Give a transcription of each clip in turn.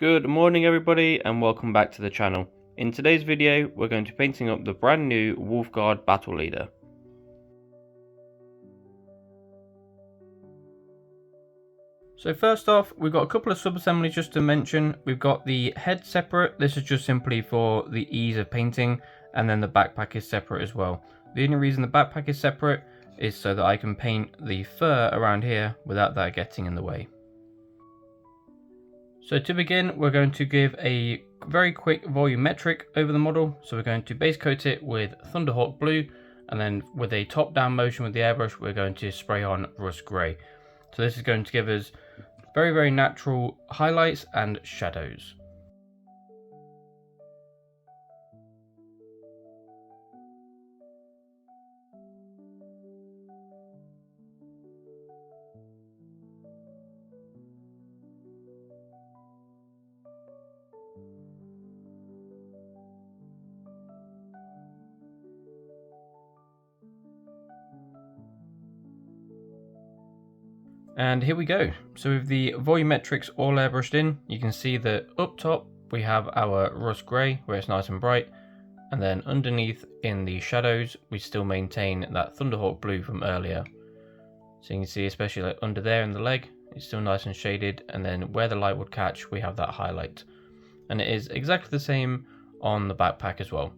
Good morning everybody and welcome back to the channel. In today's video we're going to be painting up the brand new Wolfguard Battle Leader. So first off, we've got a couple of sub-assemblies just to mention. We've got the head separate. This is just simply for the ease of painting, and then the backpack is separate as well. The only reason the backpack is separate is so that I can paint the fur around here without that getting in the way. So to begin, we're going to give a very quick volumetric over the model. So we're going to base coat it with Thunderhawk blue, and then with a top down motion with the airbrush, we're going to spray on rust grey. So this is going to give us very natural highlights and shadows. And here we go. So with the volumetrics all airbrushed in, you can see that up top we have our rust grey where it's nice and bright, and then underneath in the shadows we still maintain that Thunderhawk blue from earlier. So you can see especially like under there in the leg, it's still nice and shaded, and then where the light would catch we have that highlight. And it is exactly the same on the backpack as well.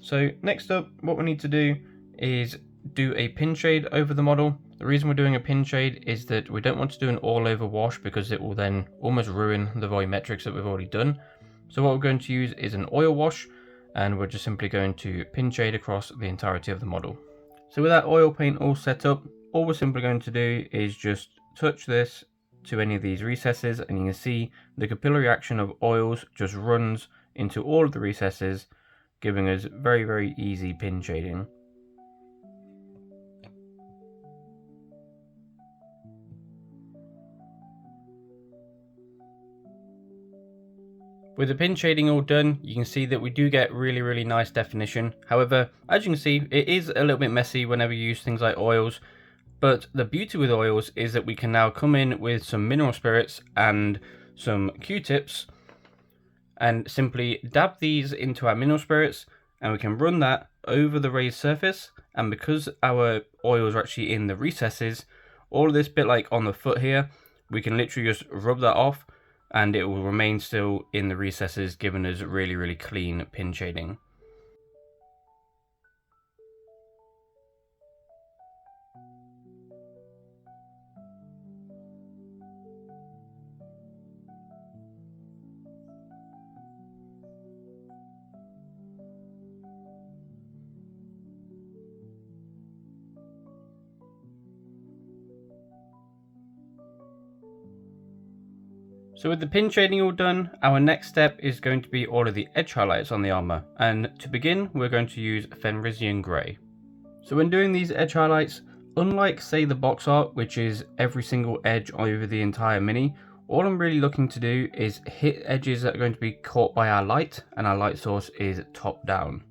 So next up, what we need to do is do a pin shade over the model. The reason we're doing a pin shade is that we don't want to do an all over wash because it will then almost ruin the volumetrics that we've already done. So what we're going to use is an oil wash, and we're just simply going to pin shade across the entirety of the model. So with that oil paint all set up, all we're simply going to do is just touch this to any of these recesses, and you can see the capillary action of oils just runs into all of the recesses, giving us very easy pin shading. With the pin shading all done, you can see that we do get really nice definition. However, as you can see, it is a little bit messy whenever you use things like oils. But the beauty with oils is that we can now come in with some mineral spirits and some Q-tips and simply dab these into our mineral spirits, and we can run that over the raised surface. And because our oils are actually in the recesses, all of this bit like on the foot here, we can literally just rub that off and it will remain still in the recesses, giving us really clean pin shading. So with the pin shading all done, our next step is going to be all of the edge highlights on the armor. And to begin, we're going to use Fenrisian grey. So when doing these edge highlights, unlike say the box art, which is every single edge over the entire mini, all I'm really looking to do is hit edges that are going to be caught by our light, and our light source is top down.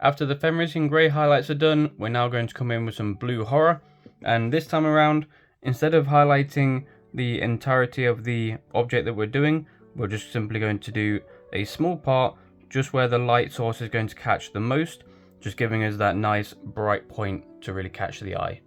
After the Fenrisian grey highlights are done, we're now going to come in with some blue horror, and this time around, instead of highlighting the entirety of the object that we're doing, we're just simply going to do a small part just where the light source is going to catch the most, just giving us that nice bright point to really catch the eye.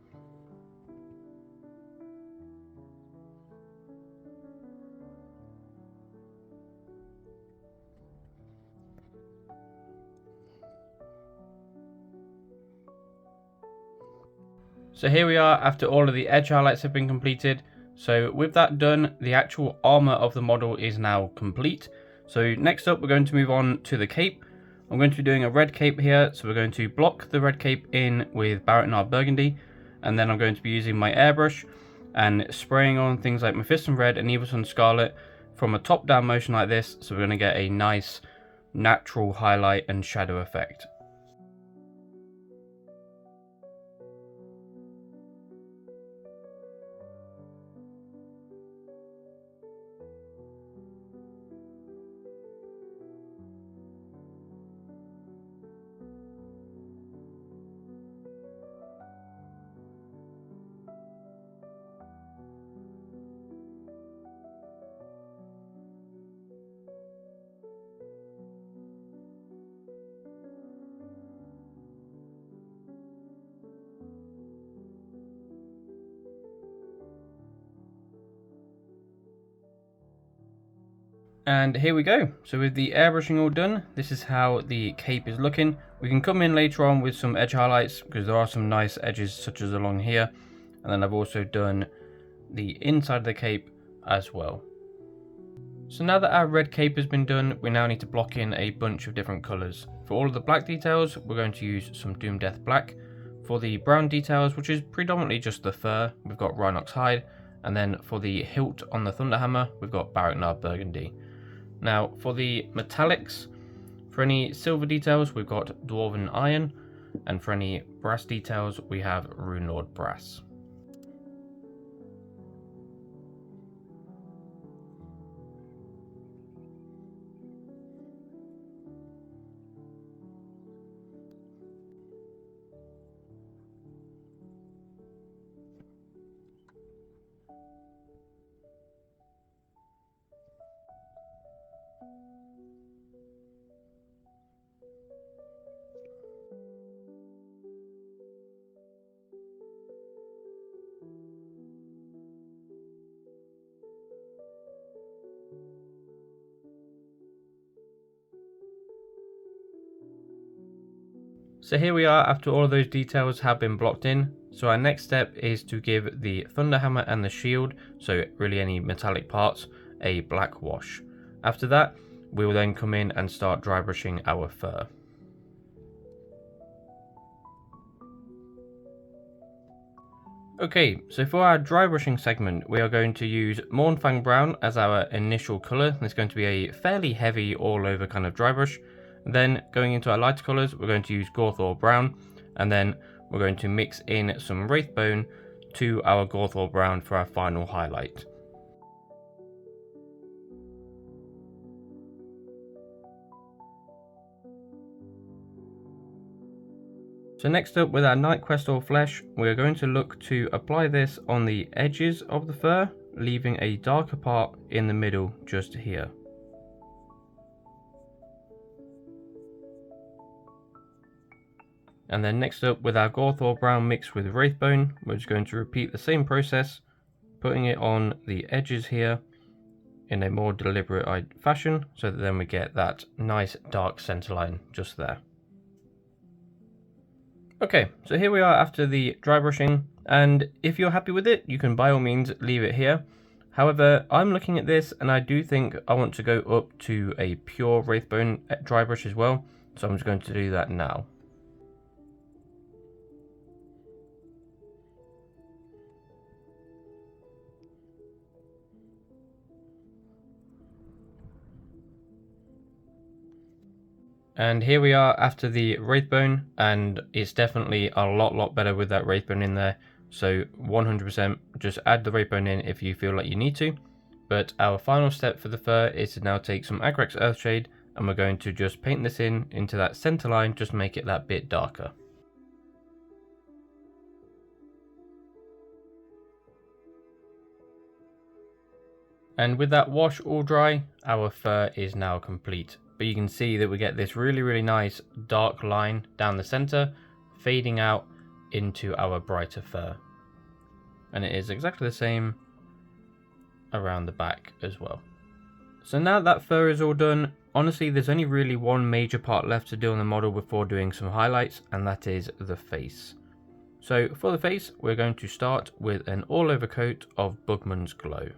So here we are after all of the edge highlights have been completed. So with that done, the actual armor of the model is now complete. So next up we're going to move on to the cape. I'm going to be doing a red cape here, so we're going to block the red cape in with Barrett Nard Burgundy, and then I'm going to be using my airbrush and spraying on things like Mephiston Red and Evil Sunz Scarlet from a top down motion like this, so we're going to get a nice natural highlight and shadow effect. And here we go. So with the airbrushing all done, this is how the cape is looking. We can come in later on with some edge highlights because there are some nice edges such as along here. And then I've also done the inside of the cape as well. So now that our red cape has been done, we now need to block in a bunch of different colours. For all of the black details, we're going to use some Doom Death Black. For the brown details, which is predominantly just the fur, we've got Rhinox Hide. And then for the hilt on the Thunderhammer, we've got Baraknar Burgundy. Now for the metallics, for any silver details, we've got Dwarven Iron. And for any brass details, we have Runelord Brass. So here we are after all of those details have been blocked in. So our next step is to give the Thunderhammer and the shield, so really any metallic parts, a black wash. After that, we will then come in and start dry brushing our fur. Okay, so for our dry brushing segment, we are going to use Mournfang Brown as our initial colour. It's going to be a fairly heavy all over kind of dry brush. Then going into our lighter colours, we're going to use Gorthor Brown, and then we're going to mix in some Wraithbone to our Gorthor Brown for our final highlight. So next up with our Night Quest or Flesh, we're going to look to apply this on the edges of the fur, leaving a darker part in the middle just here. And then next up with our Gorthor Brown mixed with Wraithbone, we're just going to repeat the same process, putting it on the edges here in a more deliberate fashion, so that then we get that nice dark center line just there. Okay, so here we are after the dry brushing, and if you're happy with it, you can by all means leave it here. However, I'm looking at this and I do think I want to go up to a pure Wraithbone dry brush as well, so I'm just going to do that now. And here we are after the Wraithbone, and it's definitely a lot better with that Wraithbone in there. So 100% just add the Wraithbone in if you feel like you need to. But our final step for the fur is to now take some Agrax Earthshade, and we're going to just paint this into that center line, just to make it that bit darker. And with that wash all dry, our fur is now complete. But you can see that we get this really nice dark line down the center, fading out into our brighter fur. And it is exactly the same around the back as well. So now that fur is all done, honestly there's only really one major part left to do on the model before doing some highlights, and that is the face. So for the face, we're going to start with an all over coat of Bugman's Glow.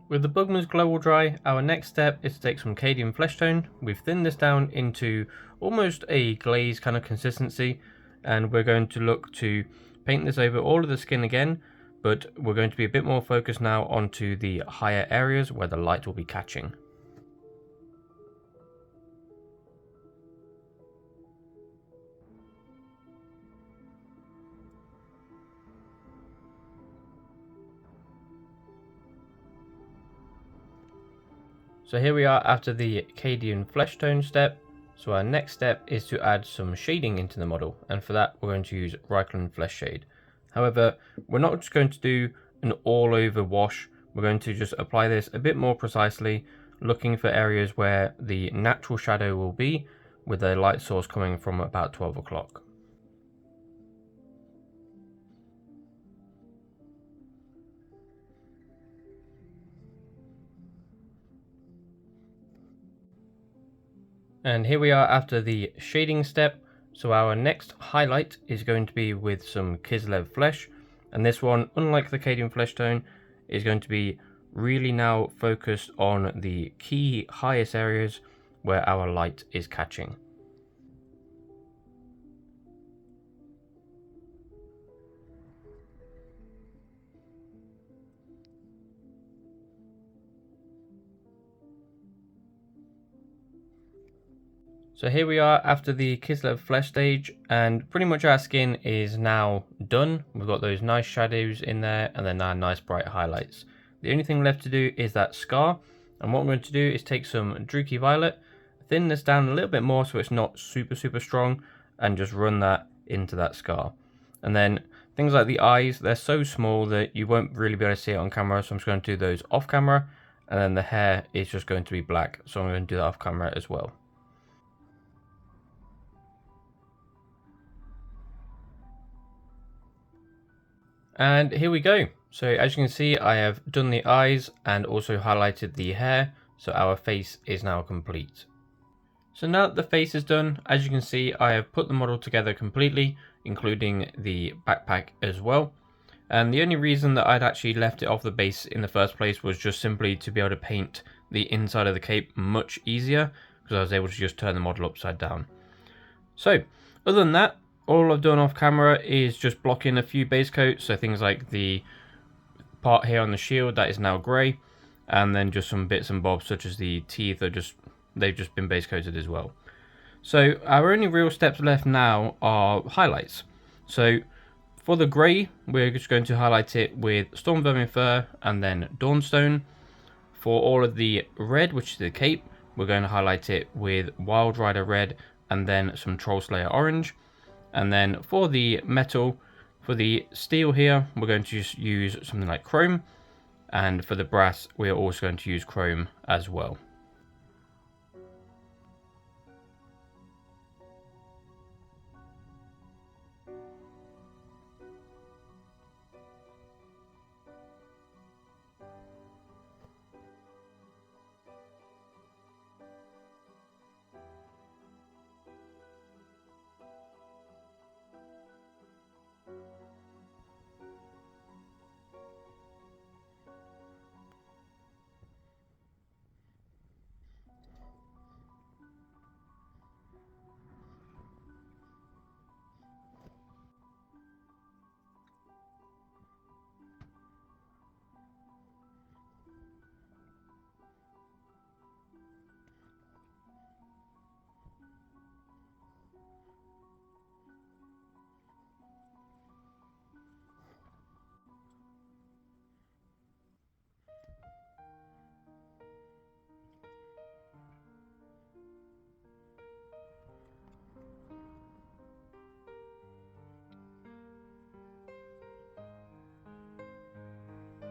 With the Bugman's Glow all dry, our next step is to take some Cadian Flesh Tone. We've thinned this down into almost a glaze kind of consistency, and we're going to look to paint this over all of the skin again, but we're going to be a bit more focused now onto the higher areas where the light will be catching. So here we are after the Cadian Flesh Tone step. So our next step is to add some shading into the model, and for that we're going to use Reikland Flesh Shade. However, we're not just going to do an all over wash, we're going to just apply this a bit more precisely looking for areas where the natural shadow will be, with a light source coming from about 12 o'clock. And here we are after the shading step. So our next highlight is going to be with some Kislev flesh, and this one, unlike the Cadian flesh tone, is going to be really now focused on the key highest areas where our light is catching. So here we are after the Kislev flesh stage, and pretty much our skin is now done. We've got those nice shadows in there and then our nice bright highlights. The only thing left to do is that scar, and what I'm going to do is take some Druchii Violet, thin this down a little bit more so it's not super strong, and just run that into that scar. And then things like the eyes, they're so small that you won't really be able to see it on camera, so I'm just going to do those off camera. And then the hair is just going to be black, so I'm going to do that off camera as well. And here we go. So as you can see, I have done the eyes and also highlighted the hair, so our face is now complete. So now that the face is done, as you can see, I have put the model together completely, including the backpack as well. And the only reason that I'd actually left it off the base in the first place was just simply to be able to paint the inside of the cape much easier, because I was able to just turn the model upside down. So other than that, all I've done off camera is just block in a few base coats, so things like the part here on the shield that is now grey, and then just some bits and bobs such as the teeth they've just been base coated as well. So our only real steps left now are highlights. So for the grey, we're just going to highlight it with Storm Vermin Fur and then Dawnstone. For all of the red, which is the cape, we're going to highlight it with Wild Rider Red and then some Troll Slayer Orange. And then for the metal, for the steel here, we're going to just use something like chrome. And for the brass, we're also going to use chrome as well.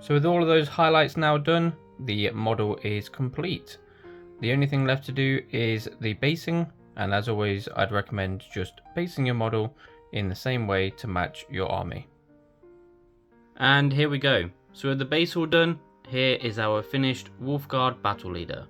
So with all of those highlights now done, the model is complete. The only thing left to do is the basing, and as always, I'd recommend just basing your model in the same way to match your army. And here we go. So with the base all done, here is our finished Wolfguard Battle Leader.